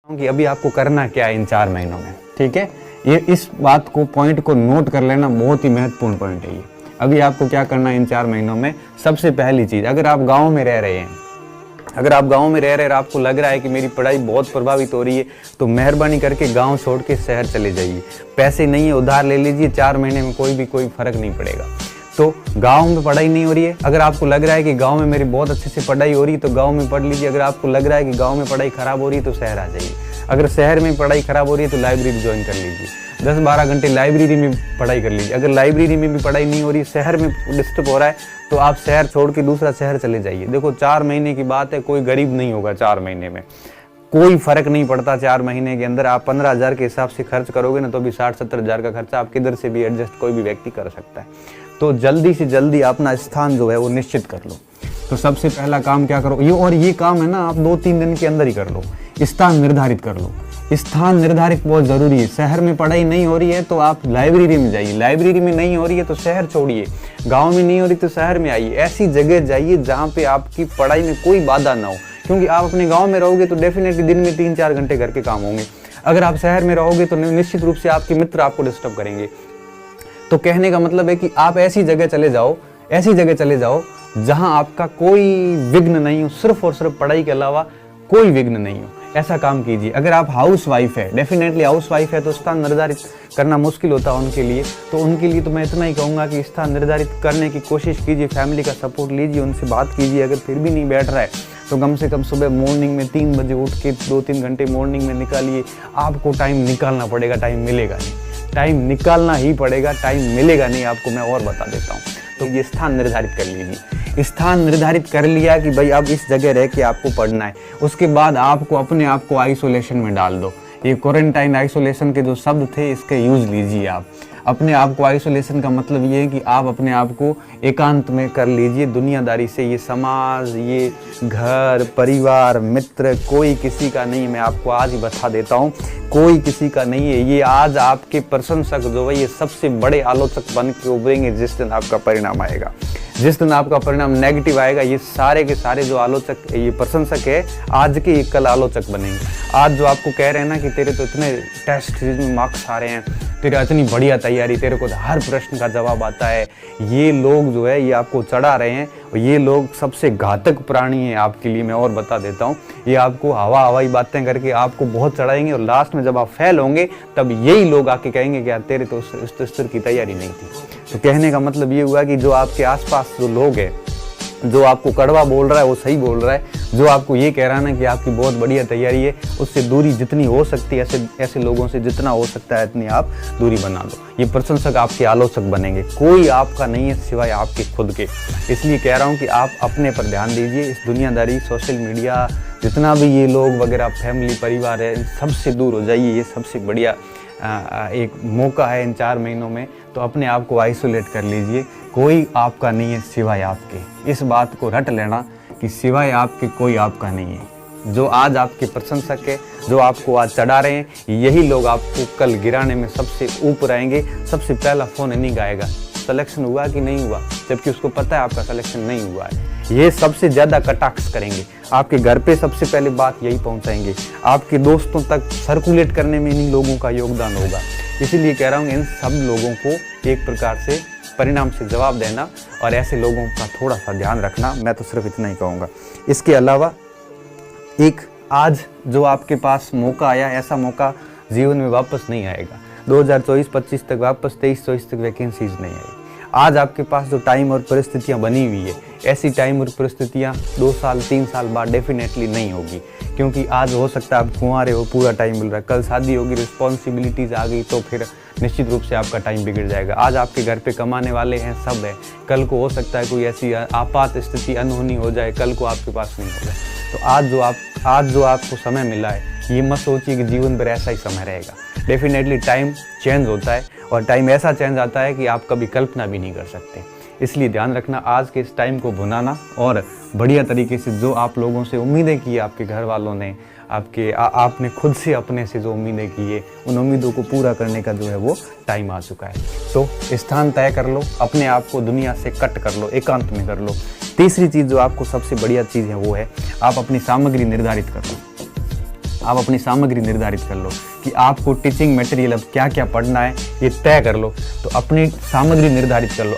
कि अभी आपको करना क्या है इन 4 महीनों में, ठीक है। ये इस बात को पॉइंट को नोट कर लेना, बहुत ही महत्वपूर्ण पॉइंट है ये। अभी आपको क्या करना है इन 4 महीनों में। सबसे पहली चीज़, अगर आप गाँव में रह रहे हैं, अगर आप गांव में रह रहे हैं और आपको लग रहा है कि मेरी पढ़ाई बहुत प्रभावित हो रही है, तो मेहरबानी करके गांव छोड़ के शहर चले जाइए। पैसे नहीं है उधार ले लीजिए, 4 महीने में कोई फर्क नहीं पड़ेगा। तो गांव में पढ़ाई नहीं हो रही है, अगर आपको लग रहा है कि गांव में मेरी बहुत अच्छे से पढ़ाई हो रही है तो गांव में पढ़ लीजिए। अगर आपको लग रहा है कि गांव में पढ़ाई खराब हो रही है तो शहर आ जाइए। अगर शहर में पढ़ाई खराब हो रही है तो लाइब्रेरी ज्वाइन कर लीजिए, 10-12 घंटे लाइब्रेरी में पढ़ाई कर लीजिए। अगर लाइब्रेरी में भी पढ़ाई नहीं हो रही, शहर में डिस्टर्ब हो रहा है, तो आप शहर छोड़ के दूसरा शहर चले जाइए। देखो 4 महीने की बात है, कोई गरीब नहीं होगा 4 महीने में, कोई फर्क नहीं पड़ता। 4 महीने के अंदर आप 15,000 के हिसाब से खर्च करोगे ना, तो भी 60-70 हज़ार का खर्चा आप किधर से भी एडजस्ट कोई भी व्यक्ति कर सकता है। तो जल्दी से जल्दी अपना स्थान जो है वो निश्चित कर लो। तो सबसे पहला काम क्या करो, ये काम है ना, आप 2-3 दिन के अंदर ही कर लो। स्थान निर्धारित कर लो, स्थान निर्धारित बहुत ज़रूरी है। शहर में पढ़ाई नहीं हो रही है तो आप लाइब्रेरी में जाइए, लाइब्रेरी में नहीं हो रही है तो शहर छोड़िए, गांव में नहीं हो रही तो शहर में आइए। ऐसी जगह जाइए जहां पे आपकी पढ़ाई में कोई बाधा ना हो, क्योंकि आप अपने गांव में रहोगे तो डेफिनेटली दिन में 3-4 घंटे घर के काम होंगे। अगर आप शहर में रहोगे तो निश्चित रूप से आपके मित्र आपको डिस्टर्ब करेंगे। तो कहने का मतलब है कि आप ऐसी जगह चले जाओ जहां आपका कोई विघ्न नहीं हो, सिर्फ और सिर्फ पढ़ाई के अलावा कोई विघ्न नहीं हो। ऐसा काम कीजिए। अगर आप हाउस वाइफ है, डेफिनेटली हाउस वाइफ है तो स्थान निर्धारित करना मुश्किल होता है उनके लिए, तो उनके लिए तो मैं इतना ही कहूँगा कि स्थान निर्धारित करने की कोशिश कीजिए, फैमिली का सपोर्ट लीजिए, उनसे बात कीजिए। अगर फिर भी नहीं बैठ रहा है तो कम से कम सुबह मॉर्निंग में 3 बजे उठ के 2-3 घंटे मॉर्निंग में निकालिए। आपको टाइम निकालना पड़ेगा, टाइम मिलेगा नहीं, टाइम निकालना ही पड़ेगा, टाइम मिलेगा नहीं आपको। मैं और बता देता हूँ। तो ये स्थान निर्धारित कर लीजिए। स्थान निर्धारित कर लिया कि भाई अब इस जगह रह के आपको पढ़ना है, उसके बाद आपको अपने आप को आइसोलेशन में डाल दो। ये क्वारंटाइन आइसोलेशन के जो शब्द थे इसके यूज लीजिए। आप अपने आप को, आइसोलेशन का मतलब ये है कि आप अपने आप को एकांत में कर लीजिए दुनियादारी से। ये समाज, ये घर परिवार, मित्र, कोई किसी का नहीं। मैं आपको आज ही बता देता हूँ, कोई किसी का नहीं है। ये आज आपके प्रशंसक जो है ये सबसे बड़े आलोचक बन के उभरेंगे जिस दिन आपका परिणाम आएगा। जिस दिन आपका परिणाम नेगेटिव आएगा, ये सारे के सारे जो आलोचक, ये प्रशंसक है आज के, ये कल आलोचक बनेंगे। आज जो आपको कह रहे हैं ना कि तेरे तो इतने टेस्ट में मार्क्स आ रहे हैं, तेरा इतनी बढ़िया तैयारी, तेरे को हर प्रश्न का जवाब आता है, ये लोग जो है ये आपको चढ़ा रहे हैं। और ये लोग सबसे घातक प्राणी हैं आपके लिए। मैं और बता देता हूँ, ये आपको हवाई बातें करके आपको बहुत चढ़ाएंगे और लास्ट में जब आप फेल होंगे तब यही लोग आके कहेंगे कि यार तेरे तो उस स्तर की तैयारी नहीं थी। तो कहने का मतलब ये हुआ कि जो आपके आसपास जो लोग हैं, जो आपको कड़वा बोल रहा है वो सही बोल रहा है, जो आपको ये कह रहा है ना कि आपकी बहुत बढ़िया तैयारी है, उससे दूरी जितनी हो सकती है, ऐसे लोगों से जितना हो सकता है इतनी आप दूरी बना दो। ये प्रशंसक आपके आलोचक बनेंगे, कोई आपका नहीं है सिवाय आपके खुद के। इसलिए कह रहा हूँ कि आप अपने पर ध्यान दीजिए। इस दुनियादारी, सोशल मीडिया, जितना भी ये लोग वगैरह, फैमिली, परिवार है, इन सबसे दूर हो जाइए। ये सबसे बढ़िया एक मौका है इन 4 महीनों में। तो अपने आप को आइसोलेट कर लीजिए। कोई आपका नहीं है सिवाय आपके। इस बात को रट लेना कि सिवाय आपके कोई आपका नहीं है। जो आज आपके प्रशंसक है, जो आपको आज चढ़ा रहे हैं, यही लोग आपको कल गिराने में सबसे ऊपर आएंगे। सबसे पहला फोन इन्हीं का आएगा, सिलेक्शन हुआ कि नहीं हुआ, जबकि उसको पता है आपका सिलेक्शन नहीं हुआ है। ये सबसे ज़्यादा कटाक्ष करेंगे आपके घर पे, सबसे पहले बात यही पहुंचाएंगे। आपके दोस्तों तक सर्कुलेट करने में इन्हीं लोगों का योगदान होगा। इसीलिए कह रहा हूँ इन सब लोगों को एक प्रकार से परिणाम से जवाब देना और ऐसे लोगों का थोड़ा सा ध्यान रखना। मैं तो सिर्फ इतना ही कहूँगा। इसके अलावा एक आज जो आपके पास मौका आया, ऐसा मौका जीवन में वापस नहीं आएगा। 2024-25 तक वापस 23-24 तक वैकेंसीज नहीं आई। आज आपके पास जो टाइम और परिस्थितियां बनी हुई है, ऐसी टाइम और परिस्थितियां 2 साल 3 साल बाद डेफिनेटली नहीं होगी। क्योंकि आज हो सकता है आप कुंवारे हो, पूरा टाइम मिल रहा है, कल शादी होगी, रिस्पॉन्सिबिलिटीज़ आ गई तो फिर निश्चित रूप से आपका टाइम बिगड़ जाएगा। आज आपके घर पे कमाने वाले हैं, सब है, कल को हो सकता है कोई ऐसी आपात स्थिति अनहोनी हो जाए, कल को आपके पास नहीं होगा। तो आज जो आपको समय मिला है, ये मत सोचिए कि जीवन भर ऐसा ही समय रहेगा। डेफिनेटली टाइम चेंज होता है और टाइम ऐसा चेंज आता है कि आप कभी कल्पना भी नहीं कर सकते। इसलिए ध्यान रखना, आज के इस टाइम को भुनाना और बढ़िया तरीके से जो आप लोगों से उम्मीदें की, आपके घर वालों ने, आपने खुद से अपने से जो उम्मीदें की है, उन उम्मीदों को पूरा करने का जो है वो टाइम आ चुका है। तो स्थान तय कर लो, अपने आप को दुनिया से कट कर लो, एकांत में कर लो। तीसरी चीज़ जो आपको सबसे बढ़िया चीज़ है वो है आप अपनी सामग्री निर्धारित कर लो। आप अपनी सामग्री निर्धारित कर लो कि आपको टीचिंग मटेरियल अब क्या क्या पढ़ना है, ये तय कर लो। तो अपनी सामग्री निर्धारित कर लो।